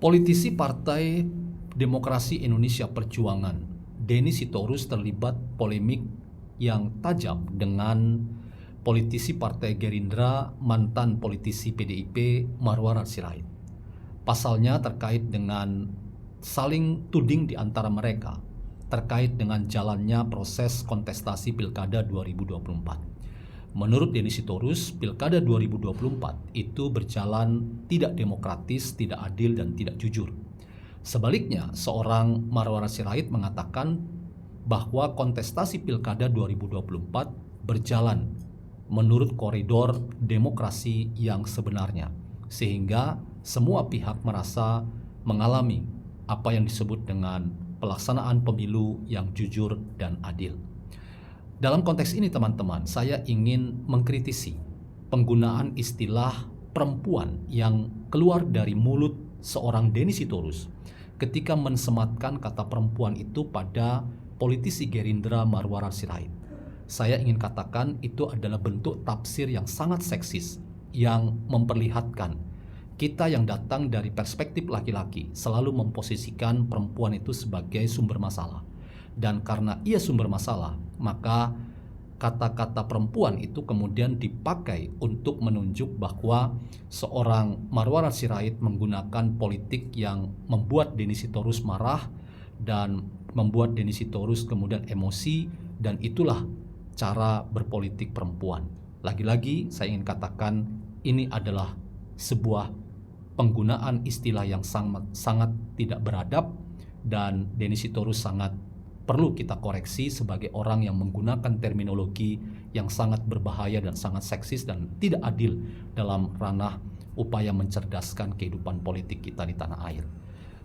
Politisi Partai Demokrasi Indonesia Perjuangan, Denny Sitorus, terlibat polemik yang tajam dengan politisi Partai Gerindra, mantan politisi PDIP Marwarar Sirait. Pasalnya terkait dengan saling tuding di antara mereka terkait dengan jalannya proses kontestasi Pilkada 2024. Menurut Denny Sitorus, Pilkada 2024 itu berjalan tidak demokratis, tidak adil, dan tidak jujur. Sebaliknya, seorang Marwarar Sirait mengatakan bahwa kontestasi Pilkada 2024 berjalan menurut koridor demokrasi yang sebenarnya, sehingga semua pihak merasa mengalami apa yang disebut dengan pelaksanaan pemilu yang jujur dan adil. Dalam konteks ini, teman-teman, saya ingin mengkritisi penggunaan istilah perempuan yang keluar dari mulut seorang Denny Sitorus ketika mensematkan kata perempuan itu pada politisi Gerindra Marwarar Sirait. Saya ingin katakan itu adalah bentuk tafsir yang sangat seksis yang memperlihatkan kita yang datang dari perspektif laki-laki selalu memposisikan perempuan itu sebagai sumber masalah. Dan karena ia sumber masalah, maka kata-kata perempuan itu kemudian dipakai untuk menunjuk bahwa seorang Marwarar Sirait menggunakan politik yang membuat Denny Sitorus marah dan membuat Denny Sitorus kemudian emosi, dan itulah cara berpolitik perempuan. Lagi-lagi saya ingin katakan ini adalah sebuah penggunaan istilah yang sangat tidak beradab, dan Denny Sitorus sangat perlu kita koreksi sebagai orang yang menggunakan terminologi yang sangat berbahaya dan sangat seksis dan tidak adil dalam ranah upaya mencerdaskan kehidupan politik kita di tanah air.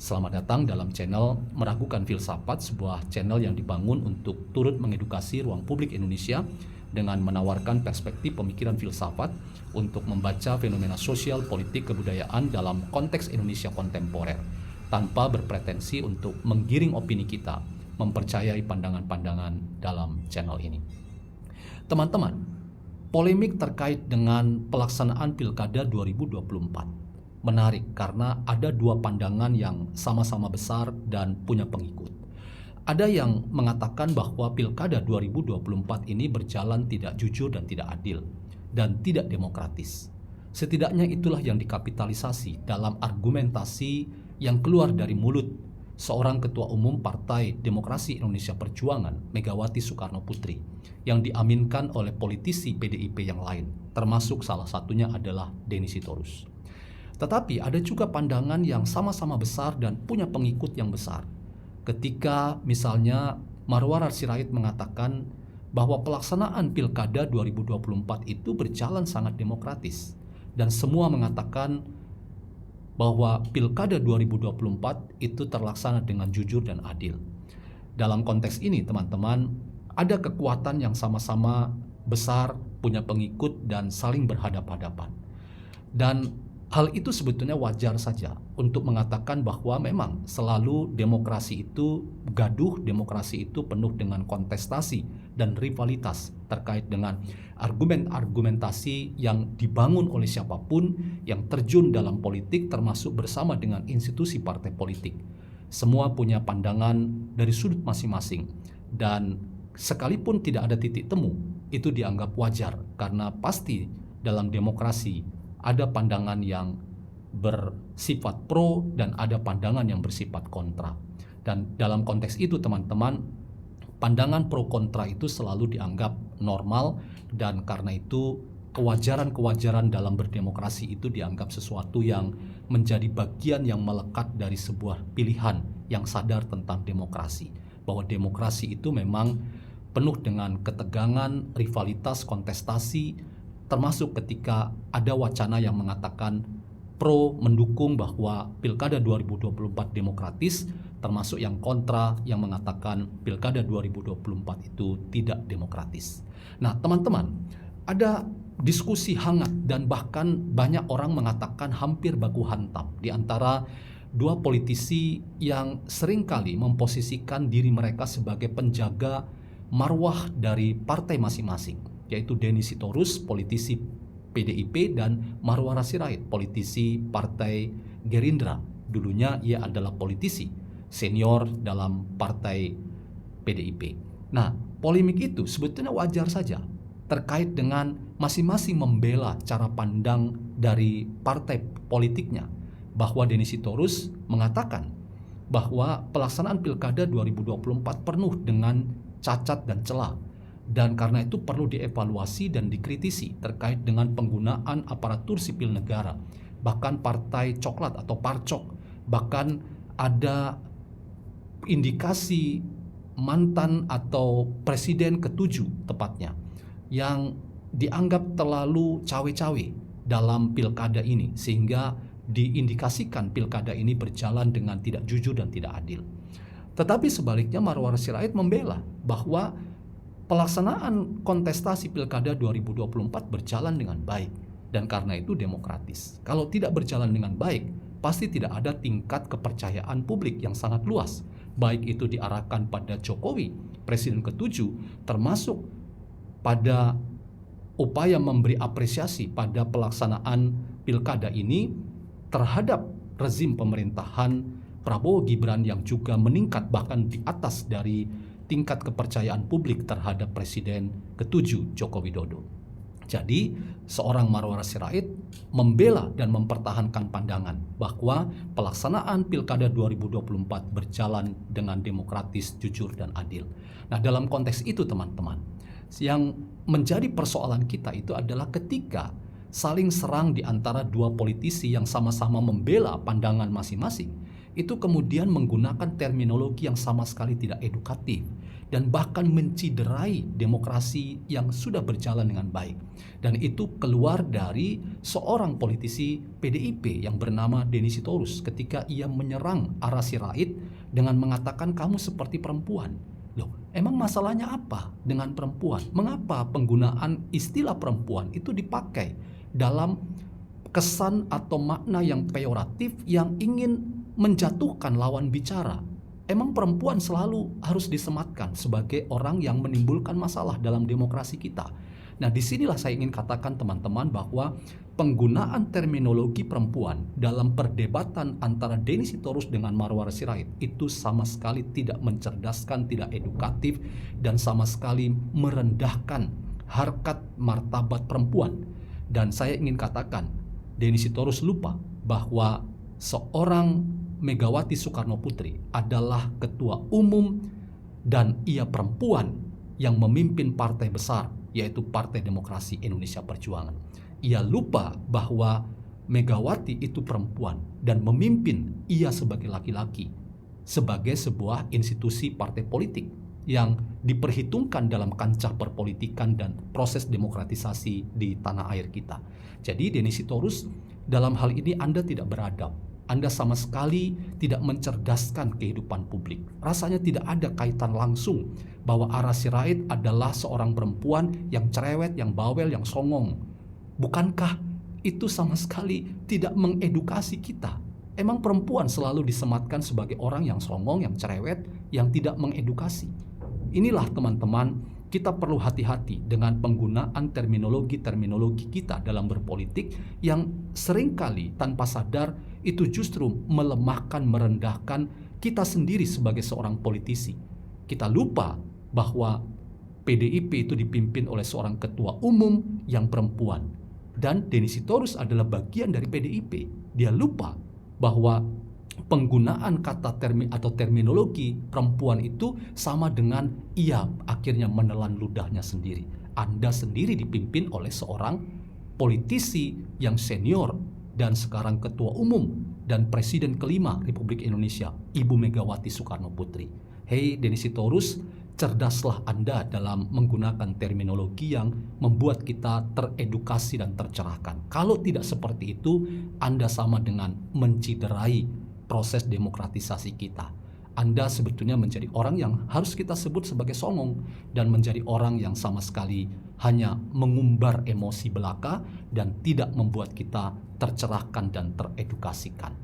Selamat datang dalam channel Meragukan Filsafat, sebuah channel yang dibangun untuk turut mengedukasi ruang publik Indonesia dengan menawarkan perspektif pemikiran filsafat untuk membaca fenomena sosial, politik, kebudayaan dalam konteks Indonesia kontemporer, tanpa berpretensi untuk menggiring opini kita mempercayai pandangan-pandangan dalam channel ini. Teman-teman, polemik terkait dengan pelaksanaan Pilkada 2024 menarik karena ada dua pandangan yang sama-sama besar dan punya pengikut. Ada yang mengatakan bahwa Pilkada 2024 ini berjalan tidak jujur dan tidak adil dan tidak demokratis. Setidaknya itulah yang dikapitalisasi dalam argumentasi yang keluar dari mulut seorang Ketua Umum Partai Demokrasi Indonesia Perjuangan, Megawati Soekarno Putri, yang diaminkan oleh politisi PDIP yang lain, termasuk salah satunya adalah Denny Sitorus. Tetapi ada juga pandangan yang sama-sama besar dan punya pengikut yang besar. Ketika misalnya Marwarar Sirait mengatakan bahwa pelaksanaan Pilkada 2024 itu berjalan sangat demokratis, dan semua mengatakan bahwa Pilkada 2024 itu terlaksana dengan jujur dan adil. Dalam konteks ini, teman-teman, ada kekuatan yang sama-sama besar, punya pengikut, dan saling berhadapan-hadapan. Dan hal itu sebetulnya wajar saja untuk mengatakan bahwa memang selalu demokrasi itu gaduh, demokrasi itu penuh dengan kontestasi dan rivalitas terkait dengan argumentasi yang dibangun oleh siapapun yang terjun dalam politik, termasuk bersama dengan institusi partai politik. Semua punya pandangan dari sudut masing-masing, dan sekalipun tidak ada titik temu, itu dianggap wajar karena pasti dalam demokrasi ada pandangan yang bersifat pro dan ada pandangan yang bersifat kontra. Dan dalam konteks itu, teman-teman, pandangan pro kontra itu selalu dianggap normal, dan karena itu kewajaran-kewajaran dalam berdemokrasi itu dianggap sesuatu yang menjadi bagian yang melekat dari sebuah pilihan yang sadar tentang demokrasi. Bahwa demokrasi itu memang penuh dengan ketegangan, rivalitas, kontestasi, termasuk ketika ada wacana yang mengatakan pro mendukung bahwa Pilkada 2024 demokratis, termasuk yang kontra yang mengatakan Pilkada 2024 itu tidak demokratis. Nah, teman-teman, ada diskusi hangat dan bahkan banyak orang mengatakan hampir baku hantam di antara dua politisi yang seringkali memposisikan diri mereka sebagai penjaga marwah dari partai masing-masing, yaitu Denny Sitorus, politisi PDIP, dan Marwarar Sirait, politisi Partai Gerindra Dulunya ia adalah politisi senior dalam partai PDIP. Nah, polemik itu sebetulnya wajar saja terkait dengan masing-masing membela cara pandang dari partai politiknya, bahwa Denny Sitorus mengatakan bahwa pelaksanaan Pilkada 2024 penuh dengan cacat dan celah, dan karena itu perlu dievaluasi dan dikritisi terkait dengan penggunaan aparatur sipil negara, bahkan partai coklat atau parcok, bahkan ada indikasi mantan atau presiden ketujuh tepatnya yang dianggap terlalu cawe-cawe dalam pilkada ini, sehingga diindikasikan pilkada ini berjalan dengan tidak jujur dan tidak adil. Tetapi sebaliknya Marwar Sirait membela bahwa pelaksanaan kontestasi pilkada 2024 berjalan dengan baik dan karena itu demokratis. Kalau tidak berjalan dengan baik, pasti tidak ada tingkat kepercayaan publik yang sangat luas, baik itu diarahkan pada Jokowi, presiden ketujuh, termasuk pada upaya memberi apresiasi pada pelaksanaan pilkada ini terhadap rezim pemerintahan Prabowo Gibran yang juga meningkat bahkan di atas dari tingkat kepercayaan publik terhadap presiden ketujuh Joko Widodo. Jadi seorang Marwar Sirait membela dan mempertahankan pandangan bahwa pelaksanaan Pilkada 2024 berjalan dengan demokratis, jujur, dan adil. Nah, dalam konteks itu teman-teman, yang menjadi persoalan kita itu adalah ketika saling serang di antara dua politisi yang sama-sama membela pandangan masing-masing, itu kemudian menggunakan terminologi yang sama sekali tidak edukatif dan bahkan menciderai demokrasi yang sudah berjalan dengan baik. Dan itu keluar dari seorang politisi PDIP yang bernama Denny Sitorus ketika ia menyerang Ara Sirait dengan mengatakan kamu seperti perempuan. Loh, emang masalahnya apa dengan perempuan? Mengapa penggunaan istilah perempuan itu dipakai dalam kesan atau makna yang peyoratif yang ingin menjatuhkan lawan bicara? Emang perempuan selalu harus disematkan sebagai orang yang menimbulkan masalah dalam demokrasi kita? Nah, disinilah saya ingin katakan teman-teman bahwa penggunaan terminologi perempuan dalam perdebatan antara Denny Sitorus dengan Marwar Sirait itu sama sekali tidak mencerdaskan, tidak edukatif, dan sama sekali merendahkan harkat martabat perempuan. Dan saya ingin katakan, Denny Sitorus lupa bahwa seorang Megawati Soekarno Putri adalah ketua umum dan ia perempuan yang memimpin partai besar, yaitu Partai Demokrasi Indonesia Perjuangan. Ia lupa bahwa Megawati itu perempuan dan memimpin ia sebagai laki-laki, sebagai sebuah institusi partai politik yang diperhitungkan dalam kancah perpolitikan dan proses demokratisasi di tanah air kita. Jadi Denny Sitorus, dalam hal ini Anda tidak beradab. Anda sama sekali tidak mencerdaskan kehidupan publik. Rasanya tidak ada kaitan langsung bahwa Ara Sirait adalah seorang perempuan yang cerewet, yang bawel, yang songong. Bukankah itu sama sekali tidak mengedukasi kita? Emang perempuan selalu disematkan sebagai orang yang songong, yang cerewet, yang tidak mengedukasi? Inilah teman-teman, kita perlu hati-hati dengan penggunaan terminologi-terminologi kita dalam berpolitik yang seringkali tanpa sadar itu justru melemahkan, merendahkan kita sendiri sebagai seorang politisi. Kita lupa bahwa PDIP itu dipimpin oleh seorang ketua umum yang perempuan. Dan Denny Sitorus adalah bagian dari PDIP. Dia lupa bahwa penggunaan kata terminologi perempuan itu sama dengan ia akhirnya menelan ludahnya sendiri. Anda sendiri dipimpin oleh seorang politisi yang senior dan sekarang ketua umum dan presiden kelima Republik Indonesia, Ibu Megawati Soekarno Putri. Hei Denny Sitorus, cerdaslah Anda dalam menggunakan terminologi yang membuat kita teredukasi dan tercerahkan. Kalau tidak seperti itu, Anda sama dengan menciderai proses demokratisasi kita. Anda sebetulnya menjadi orang yang harus kita sebut sebagai songong dan menjadi orang yang sama sekali hanya mengumbar emosi belaka dan tidak membuat kita tercerahkan dan teredukasikan.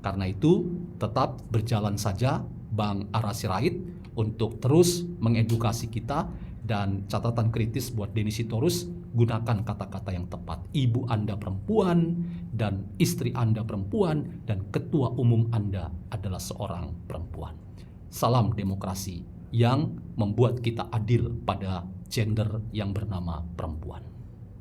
Karena itu, tetap berjalan saja Bang Ara Sirait untuk terus mengedukasi kita Dan catatan kritis buat Denny Sitorus, gunakan kata-kata yang tepat. Ibu Anda perempuan, dan istri Anda perempuan, dan ketua umum Anda adalah seorang perempuan. Salam demokrasi yang membuat kita adil pada gender yang bernama perempuan.